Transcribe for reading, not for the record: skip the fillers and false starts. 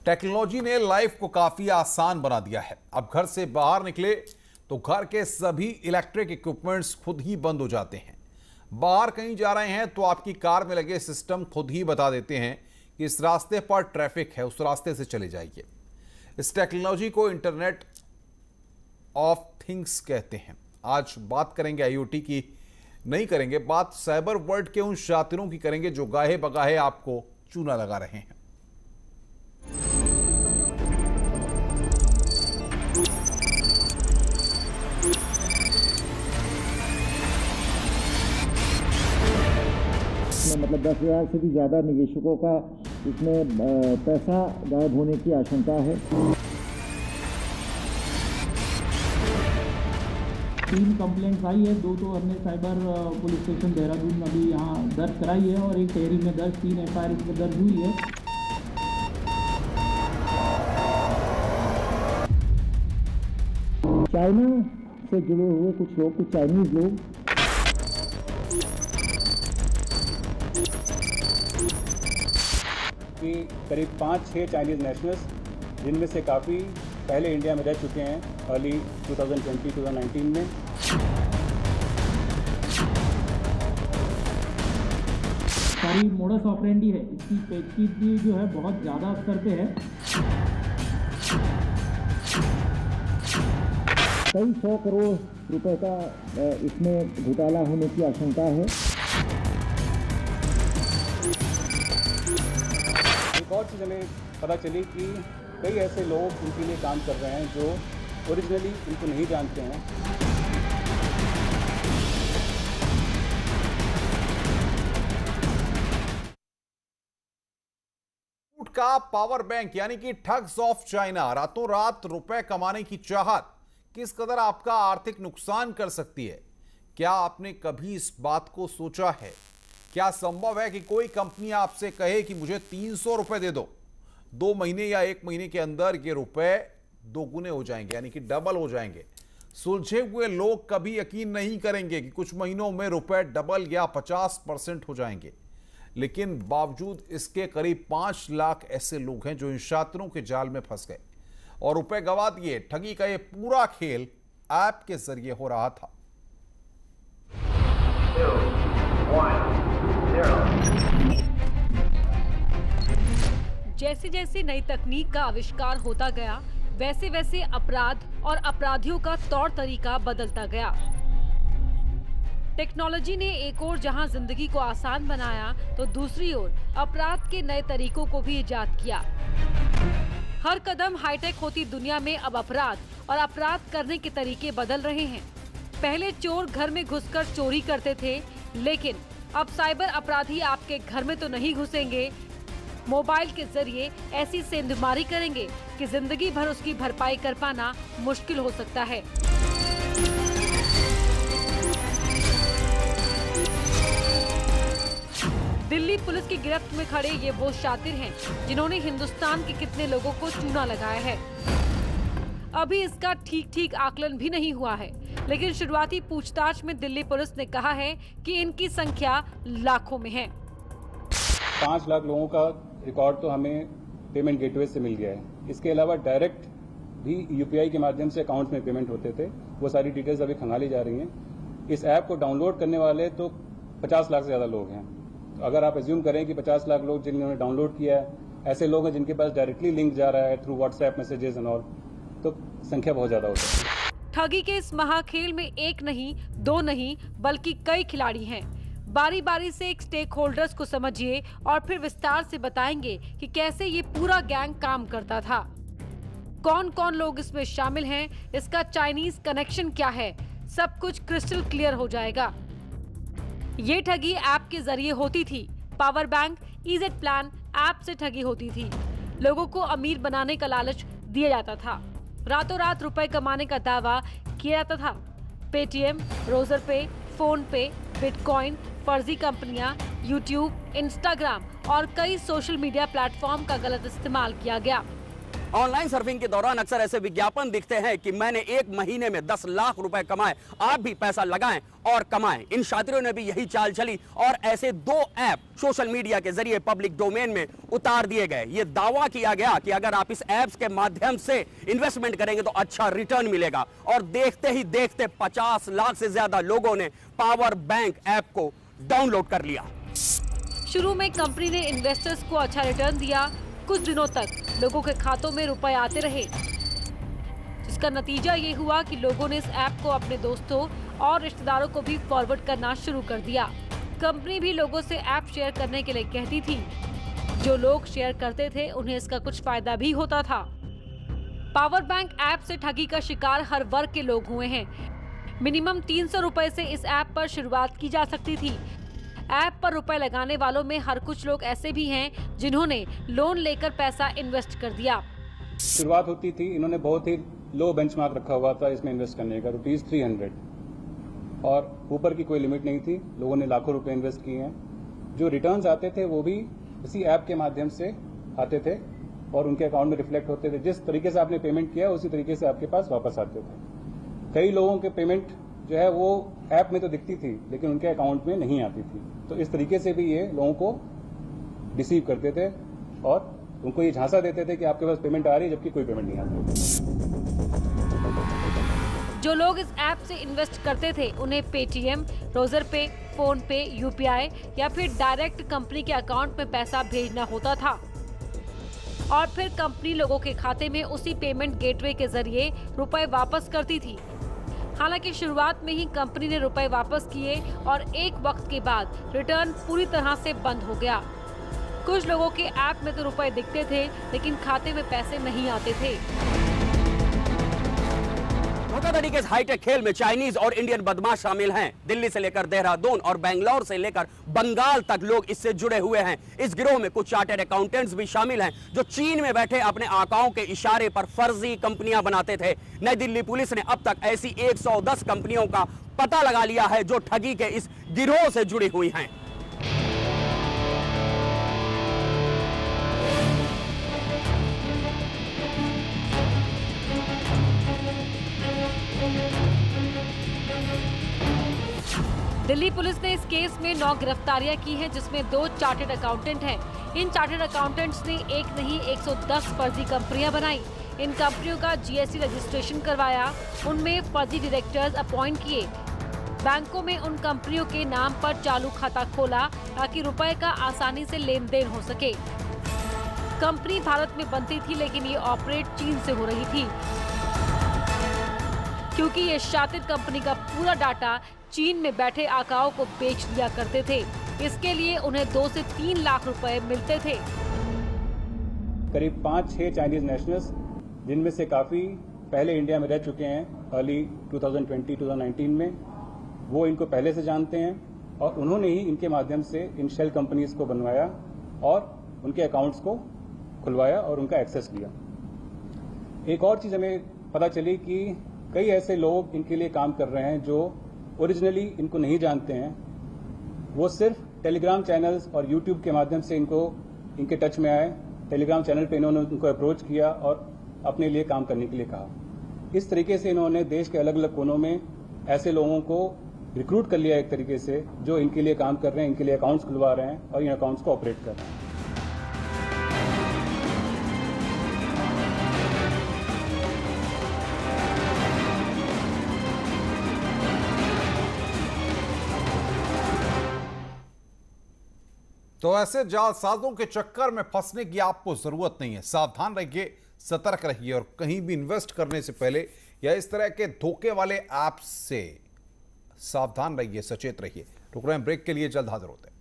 Technology ने life को काफी आसान बना दिया है। अब घर से बाहर निकले तो घर के सभी इलेक्ट्रिक इक्विपमेंट्स खुद ही बंद हो जाते हैं। बाहर कहीं जा रहे हैं तो आपकी कार में लगे सिस्टम खुद ही बता देते हैं कि इस रास्ते पर ट्रैफिक है, उस रास्ते से चले जाइए। इस टेक्नोलॉजी को इंटरनेट ऑफ थिंग्स कहते हैं। आज बात करेंगे आईओटी की, नहीं करेंगे बात साइबर वर्ल्ड के उन शातिरों की करेंगे जो गाहे बगाहे आपको चूना लगा रहे हैं। मतलब 10,000 से भी ज़्यादा निवेशकों का इसमें पैसा गायब होने की आशंका है। 3 कंप्लेंट्स आई है, 2 तो हमने साइबर पुलिस स्टेशन देहरादून अभी यहाँ दर्ज कराई है और एक टेहरी में दर्ज 3 FIR इसमें दर्ज हुई है। चाइना से जुड़े हुए कुछ लोग, कुछ चाइनीज लोग कि करीब 5-6 चाइनीज़ नेशनल्स, जिनमें से काफ़ी पहले इंडिया में रह चुके हैं अर्ली 2020-2019 में। सारी मोडस ऑपरेंडी है, इसकी पेचीदगी जो है बहुत ज़्यादा स्तर पे है। कई 100 करोड़ रुपए का इसमें घोटाला होने की आशंका है। एक और चीज़ हमें पता चली कि कई ऐसे लोग उनके लिए काम कर रहे हैं जो ओरिजिनली इनको नहीं जानते हैं। का पावर बैंक यानी कि ठग्स ऑफ चाइना रातों रात रुपए कमाने की चाहत किस कदर आपका आर्थिक नुकसान कर सकती है? क्या आपने कभी इस बात को सोचा है? क्या संभव है कि कोई कंपनी आपसे कहे कि मुझे 300 रुपए दे दो, 2 महीने या 1 महीने के अंदर ये रुपए दोगुने हो जाएंगे, यानी कि डबल हो जाएंगे। सुलझे हुए लोग कभी यकीन नहीं करेंगे कि कुछ महीनों में रुपए डबल या 50% हो जाएंगे। लेकिन बावजूद इसके करीब 5 लाख ऐसे लोग हैं जो इन शातिरों के जाल में फंस गए और रुपए गवा दिए। ठगी का ये पूरा खेल ऐप के जरिए हो रहा था। 2, 1, 0। जैसे जैसे नई तकनीक का आविष्कार होता गया, वैसे वैसे अपराध और अपराधियों का तौर तरीका बदलता गया। टेक्नोलॉजी ने एक ओर जहां जिंदगी को आसान बनाया, तो दूसरी ओर अपराध के नए तरीकों को भी इजाद किया। हर कदम हाईटेक होती दुनिया में अब अपराध और अपराध करने के तरीके बदल रहे हैं। पहले चोर घर में घुसकर चोरी करते थे, लेकिन अब साइबर अपराधी आपके घर में तो नहीं घुसेंगे, मोबाइल के जरिए ऐसी सेंधमारी करेंगे कि जिंदगी भर उसकी भरपाई कर पाना मुश्किल हो सकता है। दिल्ली पुलिस की गिरफ्त में खड़े ये वो शातिर हैं जिन्होंने हिंदुस्तान के कितने लोगों को चूना लगाया है। अभी इसका ठीक आकलन भी नहीं हुआ है, लेकिन शुरुआती पूछताछ में दिल्ली पुलिस ने कहा है कि इनकी संख्या लाखों में है। 5 लाख लोगों का रिकॉर्ड तो हमें पेमेंट गेटवे से मिल गया है। इसके अलावा डायरेक्ट भी UPI के माध्यम से अकाउंट्स में पेमेंट होते थे, वो सारी डिटेल्स अभी खंगाली जा रही हैं। इस ऐप को डाउनलोड करने वाले तो 50 लाख से ज़्यादा लोग हैं। अगर आप एज्यूम करें कि 50 लाख लोग जिन्होंने डाउनलोड किया है, ऐसे लोग हैं जिनके पास डायरेक्टली लिंक जा रहा है through WhatsApp messages and all, तो संख्या बहुत ज्यादा होती है। ठगी के इस महाखेल में 1 नहीं, 2 नहीं, बल्कि कई खिलाड़ी हैं। बारी बारी से एक स्टेक होल्डर्स को समझिए और फिर विस्तार से बताएंगे कि कैसे ये पूरा गैंग काम करता था, कौन कौन लोग इसमें शामिल हैं, इसका चाइनीज कनेक्शन क्या है, सब कुछ क्रिस्टल क्लियर हो जाएगा। ये ठगी ऐप के जरिए होती थी। Power bank, EZ plan app से ठगी होती थी। लोगों को अमीर बनाने का लालच दिया जाता था, रातों रात रुपए कमाने का दावा किया जाता था। पेटीएम, रोजर पे, फोन पे, बिटकॉइन, फर्जी कंपनियां, यूट्यूब, इंस्टाग्राम और कई सोशल मीडिया प्लेटफॉर्म का गलत इस्तेमाल किया गया। ऑनलाइन सर्फिंग के दौरान अक्सर ऐसे विज्ञापन दिखते हैं कि मैंने 1 महीने में 10 लाख रुपए कमाए, आप भी पैसा लगाएं और कमाएं। इन शातिरों ने भी यही चाल चली और ऐसे 2 ऐप सोशल मीडिया के जरिए पब्लिक डोमेन में उतार दिए गए। ये दावा किया गया कि अगर आप इस ऐप्स के माध्यम से इन्वेस्टमेंट करेंगे तो अच्छा रिटर्न मिलेगा, और देखते ही देखते 50 लाख से ज्यादा लोगों ने पावर बैंक ऐप को डाउनलोड कर लिया। शुरू में कंपनी ने इन्वेस्टर्स को अच्छा रिटर्न दिया। कुछ दिनों तक लोगों के खातों में रुपए आते रहे, जिसका नतीजा ये हुआ कि लोगों ने इस ऐप को अपने दोस्तों और रिश्तेदारों को भी फॉरवर्ड करना शुरू कर दिया। कंपनी भी लोगों से ऐप शेयर करने के लिए कहती थी। जो लोग शेयर करते थे उन्हें इसका कुछ फायदा भी होता था। पावर बैंक ऐप से ठगी का शिकार हर वर्ग के लोग हुए हैं। मिनिमम 300 रुपए से इस ऐप पर शुरुआत की जा सकती थी। ऐप पर रुपए लगाने वालों में हर कुछ लोग ऐसे भी हैं जिन्होंने लोन लेकर पैसा इन्वेस्ट कर दिया। शुरुआत होती थी, इन्होंने बहुत ही लो बेंचमार्क रखा हुआ था इसमें इन्वेस्ट करने का, ₹300, और ऊपर की कोई लिमिट नहीं थी। लोगों ने लाखों रुपए इन्वेस्ट किए हैं। जो रिटर्न्स आते थे वो भी इसी ऐप के माध्यम से आते थे और उनके अकाउंट में रिफ्लेक्ट होते थे। जिस तरीके से आपने पेमेंट किया उसी तरीके से आपके पास वापस आते थे। कई लोगों के पेमेंट जो है वो ऐप में तो दिखती थी लेकिन उनके अकाउंट में नहीं आती थी। तो इस तरीके से भी ये लोगों को डिसीव करते थे और उनको ये झांसा देते थे कि आपके पास पेमेंट आ रही है, जबकि कोई पेमेंट नहीं आती। जो लोग इस ऐप से इन्वेस्ट करते थे उन्हें पेटीएम, रोजर पे, फोन पे, यूपीआई या फिर डायरेक्ट कंपनी के अकाउंट में पैसा भेजना होता था और फिर कंपनी लोगों के खाते में उसी पेमेंट गेटवे के जरिए रुपए वापस करती थी। हालांकि शुरुआत में ही कंपनी ने रुपए वापस किए और एक वक्त के बाद रिटर्न पूरी तरह से बंद हो गया। कुछ लोगों के ऐप में तो रुपए दिखते थे लेकिन खाते में पैसे नहीं आते थे। धोखाधड़ी के इस हाईटेक खेल में चाइनीज और इंडियन बदमाश शामिल हैं। दिल्ली से लेकर देहरादून और बेंगलोर से लेकर बंगाल तक लोग इससे जुड़े हुए हैं। इस गिरोह में कुछ चार्टर्ड अकाउंटेंट्स भी शामिल हैं जो चीन में बैठे अपने आकाओं के इशारे पर फर्जी कंपनियां बनाते थे। नई दिल्ली पुलिस ने अब तक ऐसी 110 कंपनियों का पता लगा लिया है जो ठगी के इस गिरोह से जुड़ी हुई हैं। दिल्ली पुलिस ने इस केस में 9 गिरफ्तारियां की हैं, जिसमें 2 चार्टर्ड अकाउंटेंट हैं। इन चार्टर्ड अकाउंटेंट्स ने एक नहीं 110 फर्जी कंपनियां बनाई। इन कंपनियों का जीएसटी रजिस्ट्रेशन करवाया, उनमें फर्जी डायरेक्टर्स अपॉइंट किए, बैंकों में उन कंपनियों के नाम पर चालू खाता खोला ताकि रुपए का आसानी से लेन देन हो सके। कंपनी भारत में बनती थी लेकिन ये ऑपरेट चीन से हो रही थी, क्योंकि ये शातिल कंपनी का पूरा डाटा चीन में बैठे आकाओं को बेच दिया करते थे। इसके लिए उन्हें 2 से 3 लाख रुपए मिलते थे। करीब 5-6 चाइनीज नेशनल्स, जिनमें से काफ़ी पहले इंडिया में रह चुके हैं अर्ली 2020-2019 में, वो इनको पहले से जानते हैं और उन्होंने ही इनके माध्यम से इन शेल कंपनीज को बनवाया और उनके अकाउंट्स को खुलवाया और उनका एक्सेस लिया। एक और चीज़ हमें पता चली कि कई ऐसे लोग इनके लिए काम कर रहे हैं जो ओरिजिनली इनको नहीं जानते हैं। वो सिर्फ टेलीग्राम चैनल्स और यूट्यूब के माध्यम से इनके टच में आए। टेलीग्राम चैनल पे इन्होंने उनको अप्रोच किया और अपने लिए काम करने के लिए कहा। इस तरीके से इन्होंने देश के अलग अलग कोनों में ऐसे लोगों को रिक्रूट कर लिया एक तरीके से, जो इनके लिए काम कर रहे हैं, इनके लिए अकाउंट्स खुलवा रहे हैं और इन अकाउंट्स को ऑपरेट कर रहे हैं। तो ऐसे जालसाजों के चक्कर में फंसने की आपको जरूरत नहीं है। सावधान रहिए, सतर्क रहिए और कहीं भी इन्वेस्ट करने से पहले या इस तरह के धोखे वाले ऐप्स से सावधान रहिए, सचेत रहिए। रुक रहे हैं ब्रेक के लिए, जल्द हाजिर होते हैं।